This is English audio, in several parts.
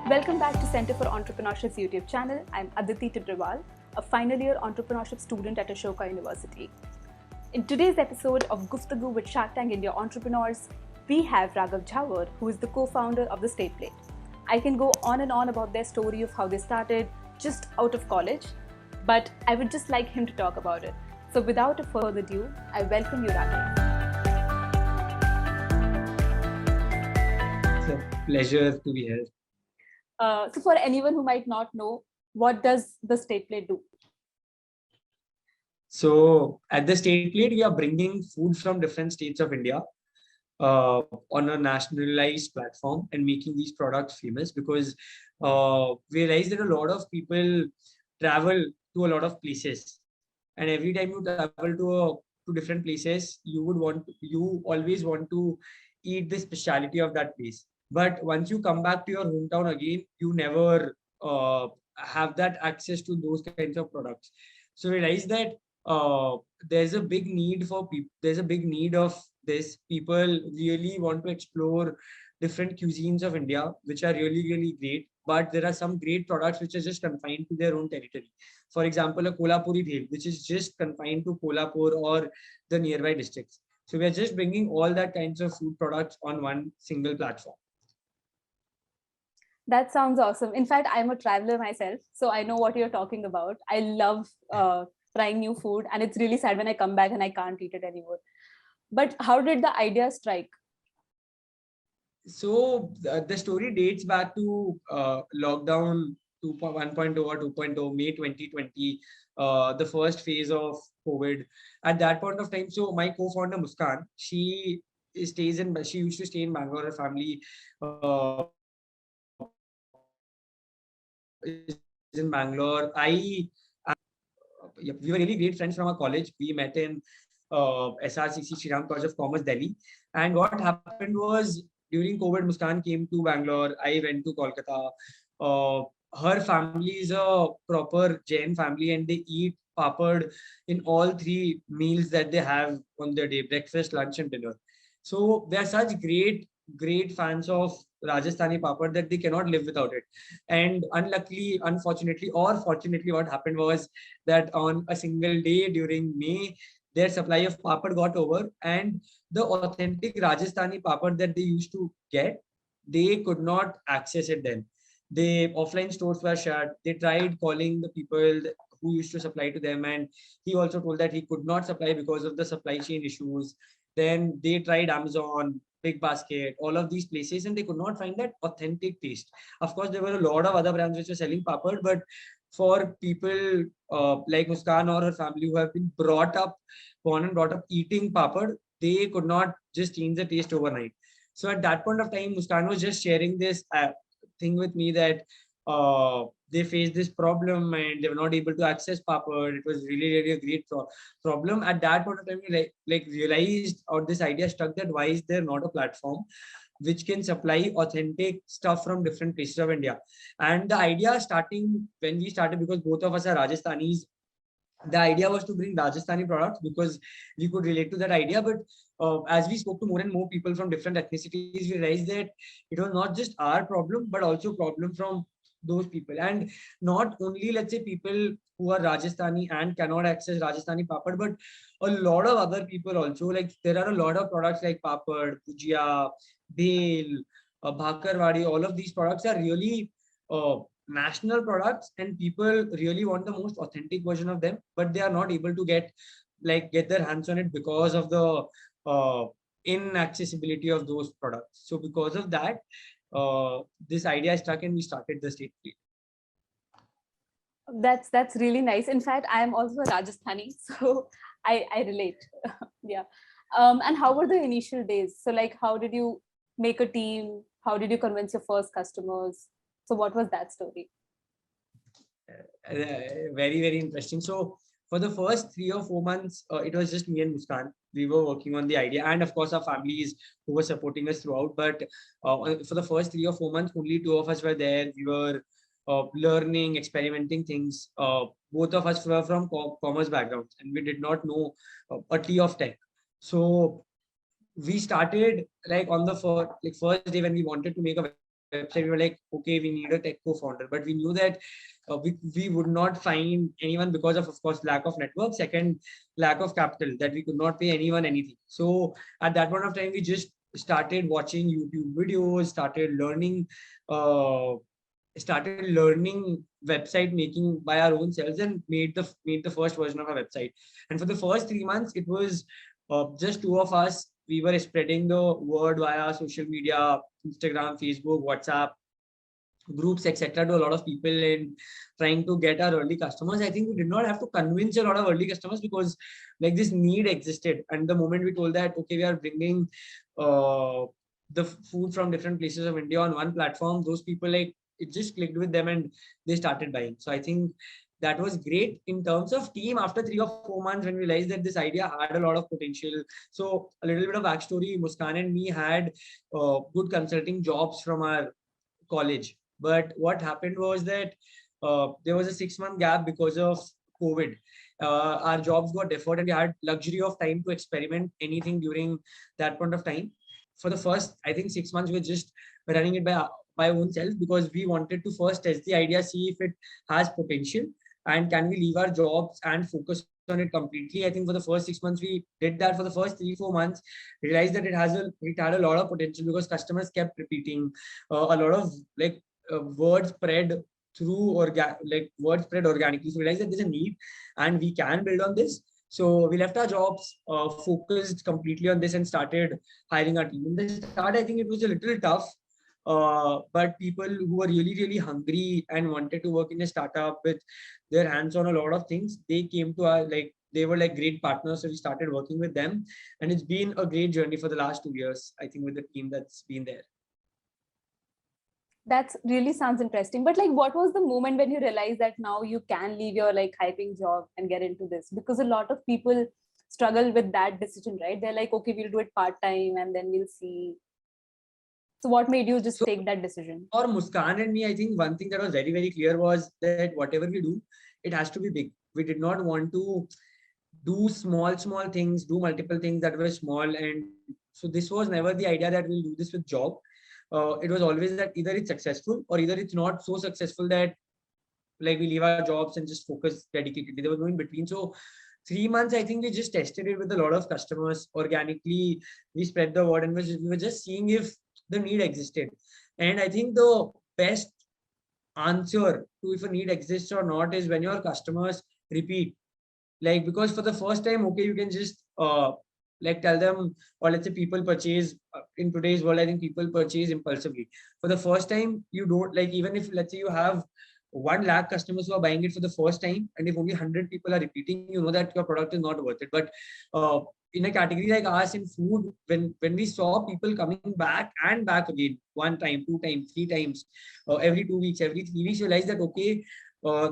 Welcome back to Center for Entrepreneurship's YouTube channel. I'm Aditi Tibrawal, a final year entrepreneurship student at Ashoka University. In today's episode of Guftagu with Shark Tank India entrepreneurs, we have Raghav Jhawar, who is the co-founder of the State Plate. I can go on and on about their story of how they started just out of college, but I would just like him to talk about it. So without a further ado, I welcome you, Raghav. It's a pleasure to be here. So for anyone who might not know, what does the State Plate do? So at the State Plate, we are bringing food from different states of India on a nationalized platform and making these products famous because we realize that a lot of people travel to a lot of places, and every time you travel to different places, you always want to eat the speciality of that place. But once you come back to your hometown again, you never have that access to those kinds of products. So realize that there's a big need for people. There's a big need of this. People really want to explore different cuisines of India, which are really great. But there are some great products which are just confined to their own territory. For example, a Kolhapuri bhel, which is just confined to Kolhapur or the nearby districts. So we are just bringing all that kinds of food products on one single platform. That sounds awesome. In fact, I'm a traveler myself, so I know what you're talking about. I love trying new food, and it's really sad when I come back and I can't eat it anymore. But how did the idea strike? So the story dates back to lockdown 1.0 or 2.0, May 2020, the first phase of COVID. At that point of time, so my co-founder Muskan, she used to stay in Bangalore. Her family is in Bangalore. We were really great friends from our college. We met in SRCC, Shri Ram College of Commerce, Delhi. And what happened was during COVID, Muskan came to Bangalore. I went to Kolkata. Her family is a proper Jain family, and they eat papad in all three meals that they have on their day: breakfast, lunch, and dinner. So they are such great fans of Rajasthani papad that they cannot live without it. And unfortunately, or fortunately, what happened was that on a single day during May, their supply of papad got over, and the authentic Rajasthani papad that they used to get, they could not access it then. The offline stores were shut. They tried calling the people who used to supply to them, and he also told that he could not supply because of the supply chain issues. Then they tried Amazon, Big Basket, all of these places, and they could not find that authentic taste. Of course, there were a lot of other brands which were selling papad, but for people like Muskan or her family who have been born and brought up eating papad, they could not just change the taste overnight. So at that point of time, Muskan was just sharing this thing with me that they faced this problem and they were not able to access papad. It was really a great problem. At that point of time, we realized, or this idea stuck, that why is there not a platform which can supply authentic stuff from different places of India? And the idea starting when we started, because both of us are Rajasthanis, the idea was to bring Rajasthani products because we could relate to that idea. But as we spoke to more and more people from different ethnicities, we realized that it was not just our problem, but also problem from those people. And not only, let's say, people who are Rajasthani and cannot access Rajasthani papad, but a lot of other people also. Like there are a lot of products like papad, bhujia, bhel, bhakarwadi. All of these products are really national products, and people really want the most authentic version of them, but they are not able to get their hands on it because of the inaccessibility of those products. So because of that, this idea stuck and we started the State Plate. That's really nice. In fact, I am also a Rajasthani, so I relate. Yeah. And how were the initial days? So like, how did you make a team? How did you convince your first customers? So what was that story? Very interesting. So for the first 3 or 4 months, it was just me and Muskan. We were working on the idea, and of course our families who were supporting us throughout. But for the first 3 or 4 months, only two of us were there. We were learning, experimenting things. Both of us were from commerce backgrounds, and we did not know a tea of tech. So we started like on the first day when we wanted to make a website, we were like, okay, we need a tech co-founder, but we knew that we would not find anyone because of course, lack of network. Second, lack of capital, that we could not pay anyone anything. So at that point of time, we just started watching YouTube videos, uh, started learning website making by our own selves, and made the first version of our website. And for the first 3 months, it was just two of us. We were spreading the word via social media, Instagram, Facebook, WhatsApp groups, etc., to a lot of people, and trying to get our early customers. I think we did not have to convince a lot of early customers, because like this need existed. And the moment we told that, okay, we are bringing uh, the food from different places of India on one platform, those people, like, it just clicked with them and they started buying. So I think that was great. In terms of team, after 3 or 4 months, when we realized that this idea had a lot of potential. So a little bit of backstory: Muskan and me had good consulting jobs from our college. But what happened was that there was a 6 month gap because of COVID. Our jobs got deferred, and we had luxury of time to experiment anything during that point of time. For the first, I think, 6 months, we were just running it by own self, because we wanted to first test the idea, see if it has potential, and can we leave our jobs and focus on it completely. I think for the first 6 months, we did that. For the first 3 4 months, realized that it had a lot of potential, because customers kept repeating. A lot of like word spread word spread organically. So we realized that there's a need and we can build on this. So we left our jobs, focused completely on this, and started hiring our team. In the start, I think it was a little tough, but people who were really, really hungry and wanted to work in a startup with their hands on a lot of things, they came to our, like, they were like great partners. So we started working with them, and it's been a great journey for the last 2 years, I think, with the team that's been there. That's really sounds interesting. But like, what was the moment when you realized that now you can leave your like hyping job and get into this? Because a lot of people struggle with that decision, right? They're like, okay, we'll do it part-time and then we'll see. So what made you just take that decision? For Muskan and me, I think one thing that was very, very clear was that whatever we do, it has to be big. We did not want to do small things, do multiple things that were small. And so this was never the idea that we'll do this with job. It was always that either it's successful or either it's not so successful that like we leave our jobs and just focus dedicatedly. There was no in between. So 3 months, I think we just tested it with a lot of customers organically. We spread the word, and we were just seeing if the need existed. And I think the best answer to if a need exists or not is when your customers repeat. Like, because for the first time, okay, you can just like tell them, or let's say people purchase in today's world, I think people purchase impulsively. For the first time, you don't, like, even if let's say you have 1 lakh customers who are buying it for the first time, and if only 100 people are repeating, you know that your product is not worth it. But in a category like ours in food, when we saw people coming back and back again, 1 time, 2 times, 3 times, every 2 weeks, every 3 weeks, you realize that, okay,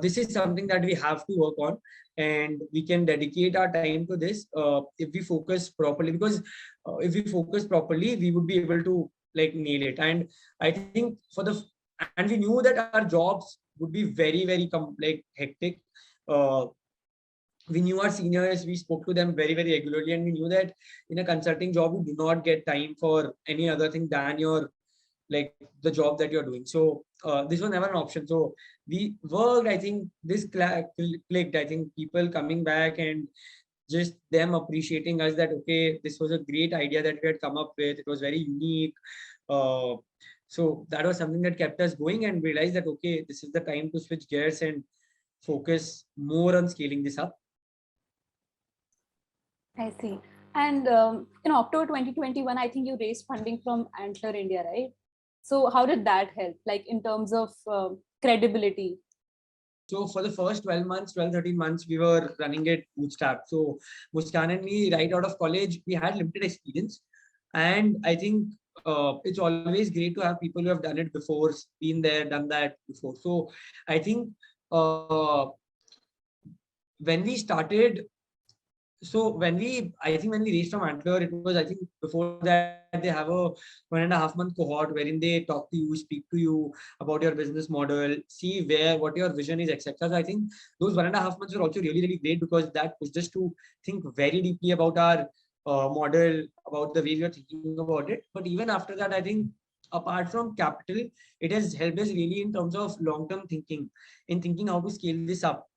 this is something that we have to work on, and we can dedicate our time to this if we focus properly. Because if we focus properly, we would be able to like nail it. And I think and we knew that our jobs would be very, very like hectic. uh, we knew our seniors, we spoke to them very, very regularly, and we knew that in a consulting job, you do not get time for any other thing than your, like, the job that you're doing. So this was never an option. So we worked. I think this clicked. I think people coming back and just them appreciating us, that okay, this was a great idea that we had come up with. It was very unique. Uh, so that was something that kept us going, and realized that okay, this is the time to switch gears and focus more on scaling this up. I see. And in October 2021, I think you raised funding from Antler India, right? So how did that help, like in terms of credibility? So for the first 12 months, 12, 13 months, we were running it bootstrap. So Muskan and me, right out of college, we had limited experience. And I think it's always great to have people who have done it before, been there, done that before. So I think uh, when we started, I think when we reached from Antler, it was, I think before that, they have a 1.5 month cohort wherein they talk to you, speak to you about your business model, see what your vision is, etc. So I think those 1.5 months were also really, really great, because that pushed us to think very deeply about our model, about the way we are thinking about it. But even after that, I think apart from capital, it has helped us really in terms of long-term thinking, in thinking how to scale this up,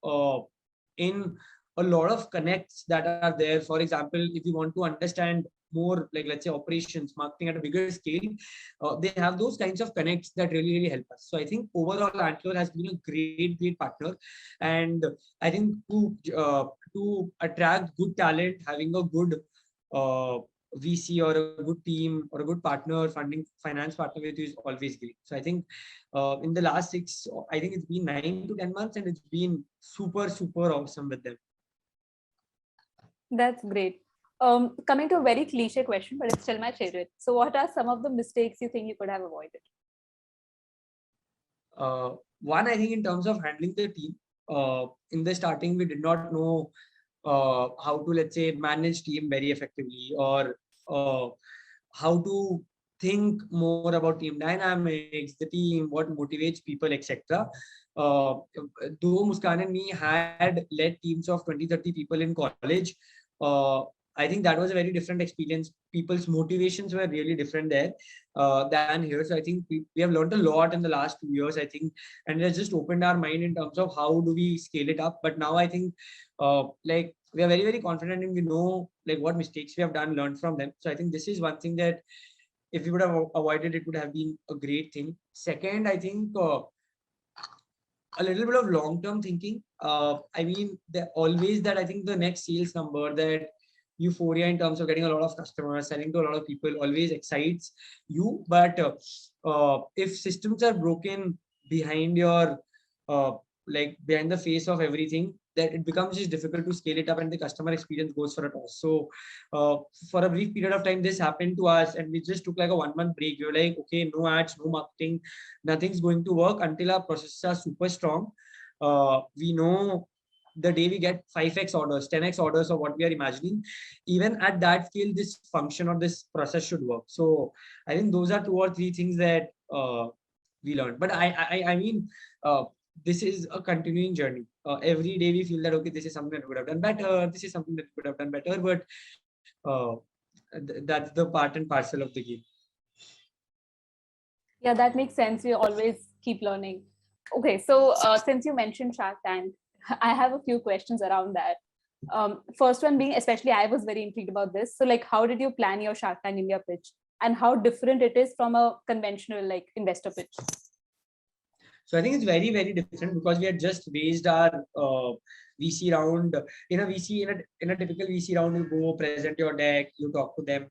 in a lot of connects that are there. For example, if you want to understand more, like let's say operations, marketing at a bigger scale, they have those kinds of connects that really help us. So I think overall Antler has been a great partner, and I think to attract good talent, having a good VC or a good team or a good partner, funding finance partner with you is always great. So I think in the last I think it's been 9 to 10 months, and it's been super awesome with them. That's great. Coming to a very cliche question, but it's still my favorite. So, what are some of the mistakes you think you could have avoided? One, I think in terms of handling the team, in the starting, we did not know how to, let's say, manage team very effectively, or how to think more about team dynamics, the team, what motivates people, etc. Though Muskan and me had led teams of 20-30 people in college, uh, I think that was a very different experience. People's motivations were really different there than here. So I think we have learned a lot in the last 2 years, I think, and it has just opened our mind in terms of how do we scale it up. But now I think like we are very confident, and we know like what mistakes we have done, learned from them. So I think this is one thing that if we would have avoided, it would have been a great thing. Second, I think a little bit of long-term thinking. I mean, always that I think the next sales number, that euphoria in terms of getting a lot of customers, selling to a lot of people, always excites you. But if systems are broken behind your like behind the face of everything, that it becomes just difficult to scale it up, and the customer experience goes for a toss. So for a brief period of time, this happened to us, and we just took like a 1 month break. We were like, okay, no ads, no marketing, nothing's going to work until our processes are super strong. We know the day we get 5x orders, 10x orders of what we are imagining, even at that scale, this function or this process should work. So I think those are 2 or 3 things that we learned. But I mean, this is a continuing journey. Every day we feel that, okay, this is something that we could have done better. This is something that we could have done better. But that's the part and parcel of the game. Yeah, that makes sense. We always keep learning. Okay, so since you mentioned Shark Tank, I have a few questions around that. First one being, especially I was very intrigued about this. So like, how did you plan your Shark Tank India pitch, and how different it is from a conventional like investor pitch? So I think it's very different, because we had just raised our VC round. In a typical VC round, you go present your deck, you talk to them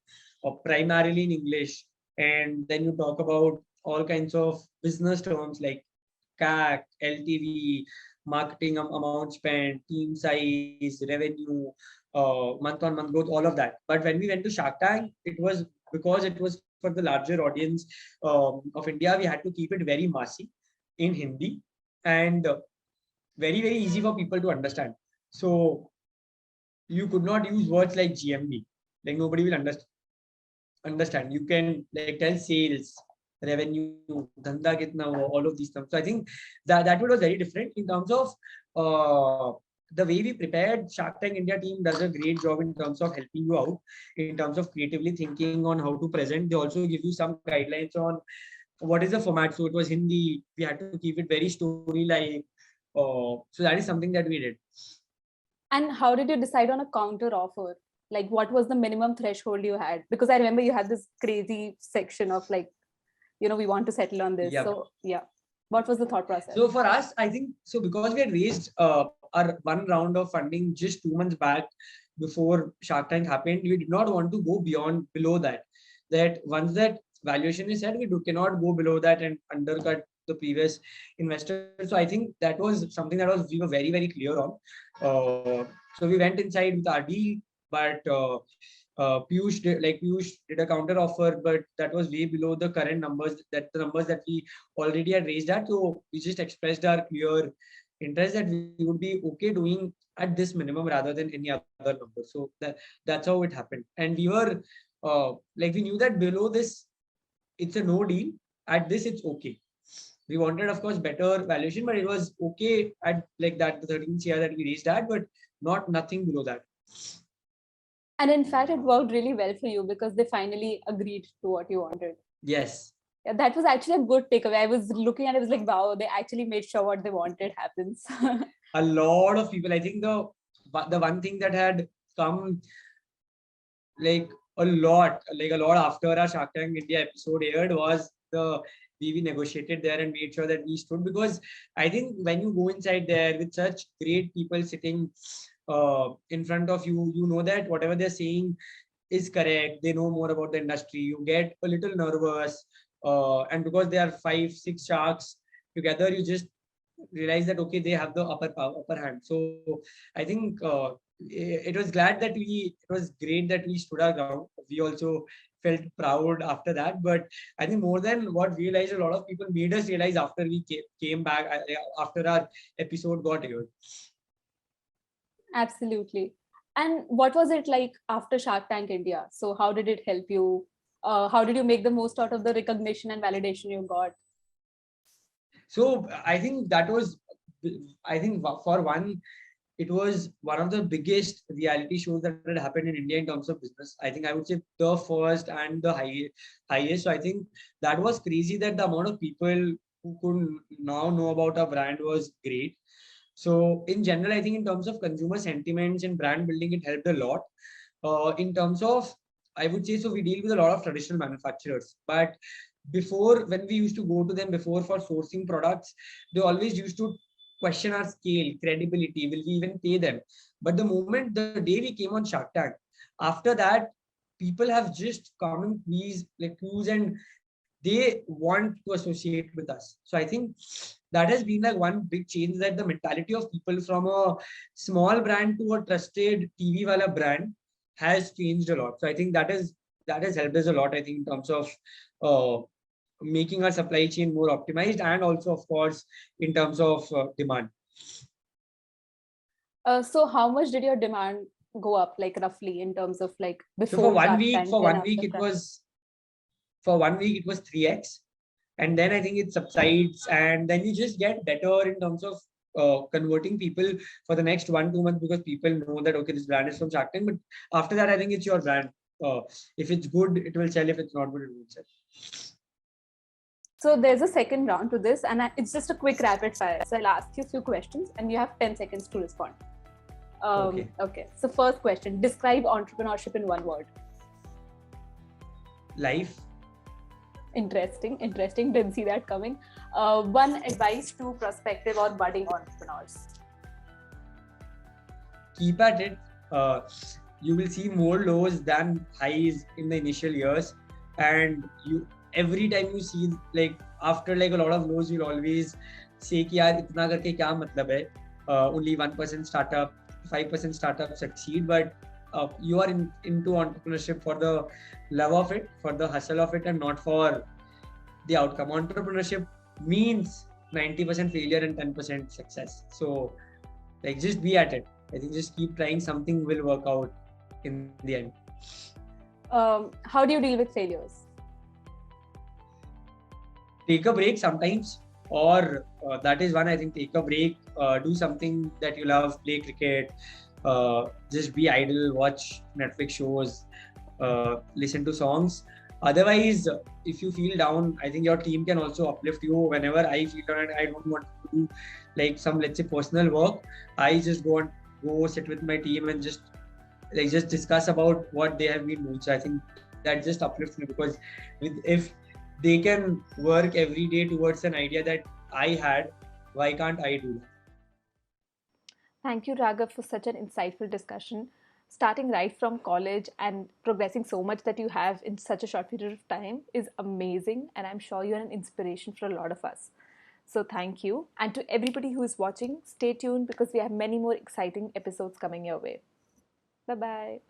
primarily in English, and then you talk about all kinds of business terms like CAC, LTV, marketing amount spent, team size, revenue, month-on-month growth, all of that. But when we went to Shark Tank, it was because it was for the larger audience of India. We had to keep it very massy in Hindi, and very easy for people to understand. So you could not use words like GMV, like nobody will understand. You can like tell sales, revenue, dhanda kitna hua, all of these terms. So I think that was very different in terms of the way we prepared. Shark Tank India team does a great job in terms of helping you out in terms of creatively thinking on how to present. They also give you some guidelines on what is the format. So it was Hindi. We had to keep it very story-like. So that is something that we did. And how did you decide on a counter offer? Like, what was the minimum threshold you had? Because I remember you had this crazy section of like, we want to settle on this. Yep. So yeah, what was the thought process? So for us, I think, so because we had raised our one round of funding just 2 months back before Shark Tank happened, we did not want to go below that. That once that valuation is set, we cannot go below that and undercut the previous investor. So I think that was something that we were very clear on. So we went inside with our deal, but Piyush did a counter offer, but that was way below the current numbers, the numbers that we already had raised at. So we just expressed our clear interest that we would be okay doing at this minimum rather than any other number. So that's how it happened. And we were we knew that below this, it's a no deal. At this, it's okay. We wanted, of course, better valuation, but it was okay at like that, the 13 CR that we raised at, but nothing below that. And in fact, it worked really well for you because they finally agreed to what you wanted. Yes. Yeah, that was actually a good takeaway. I was looking at it, I was like, wow, they actually made sure what they wanted happens. A lot of people, I think the one thing that had come like a lot after our Shark Tank India episode aired was the we negotiated there and made sure that we stood, because I think when you go inside there with such great people sitting in front of you, you know that whatever they're saying is correct. They know more about the industry. You get a little nervous, and because there are 5, 6 sharks together, you just realize that okay, they have the upper hand. So I think it was glad that it was great that we stood our ground. We also felt proud after that. But I think more than what we realized, a lot of people made us realize after we came back, after our episode got aired. Absolutely. And what was it like after Shark Tank India? So how did it help you? How did you make the most out of the recognition and validation you got? So I think that was, I think for one, it was one of the biggest reality shows that had happened in India in terms of business. I think I would say the first and the highest. So I think that was crazy that the amount of people who could now know about our brand was great. So in general, I think in terms of consumer sentiments and brand building, it helped a lot. In terms of, I would say, so we deal with a lot of traditional manufacturers, but before, when we used to go to them before for sourcing products, they always used to question our scale, credibility, will we even pay them? But the moment, the day we came on Shark Tank, after that, people have just come and queues, and they want to associate with us. So I think that has been like one big change, that the mentality of people from a small brand to a trusted TV wala brand has changed a lot. So I think that has helped us a lot. I think in terms of uh, making our supply chain more optimized, and also of course in terms of demand. So how much did your demand go up, like roughly in terms of like So for before one Shark week, Tank and after Shark? for 1 week it was 3x, and then I think it subsides, and then you just get better in terms of converting people for the next 1-2 months, because people know that okay, this brand is from Shark Tank. But after that, I think it's your brand. If it's good, it will sell. If it's not good, it won't sell. So there's a second round to this, and it's just a quick rapid fire. So I'll ask you a few questions, and you have 10 seconds to respond. Okay. So first question: describe entrepreneurship in one word. Life. Interesting. Didn't see that coming. One advice to prospective or budding entrepreneurs. Keep at it. You will see more lows than highs in the initial years, and every time you see, like after like a lot of lows, you'll always say कि यार इतना करके क्या मतलब है? Only 1% startup, 5% startup succeed, but you are into entrepreneurship for the love of it, for the hustle of it, and not for the outcome. Entrepreneurship means 90% failure and 10% success. So like just be at it. I think just keep trying, something will work out in the end. How do you deal with failures? Take a break sometimes, or that is one. I think take a break, do something that you love, play cricket, just be idle, watch Netflix shows, listen to songs. Otherwise, if you feel down, I think your team can also uplift you. Whenever I feel down and I don't want to do like some, let's say, personal work, I just go sit with my team and just discuss about what they have been doing. So I think that just uplifts me, because if they can work every day towards an idea that I had, why can't I do that? Thank you, Raghav, for such an insightful discussion. Starting right from college and progressing so much that you have in such a short period of time is amazing, and I'm sure you're an inspiration for a lot of us. So thank you. And to everybody who is watching, stay tuned because we have many more exciting episodes coming your way. Bye-bye.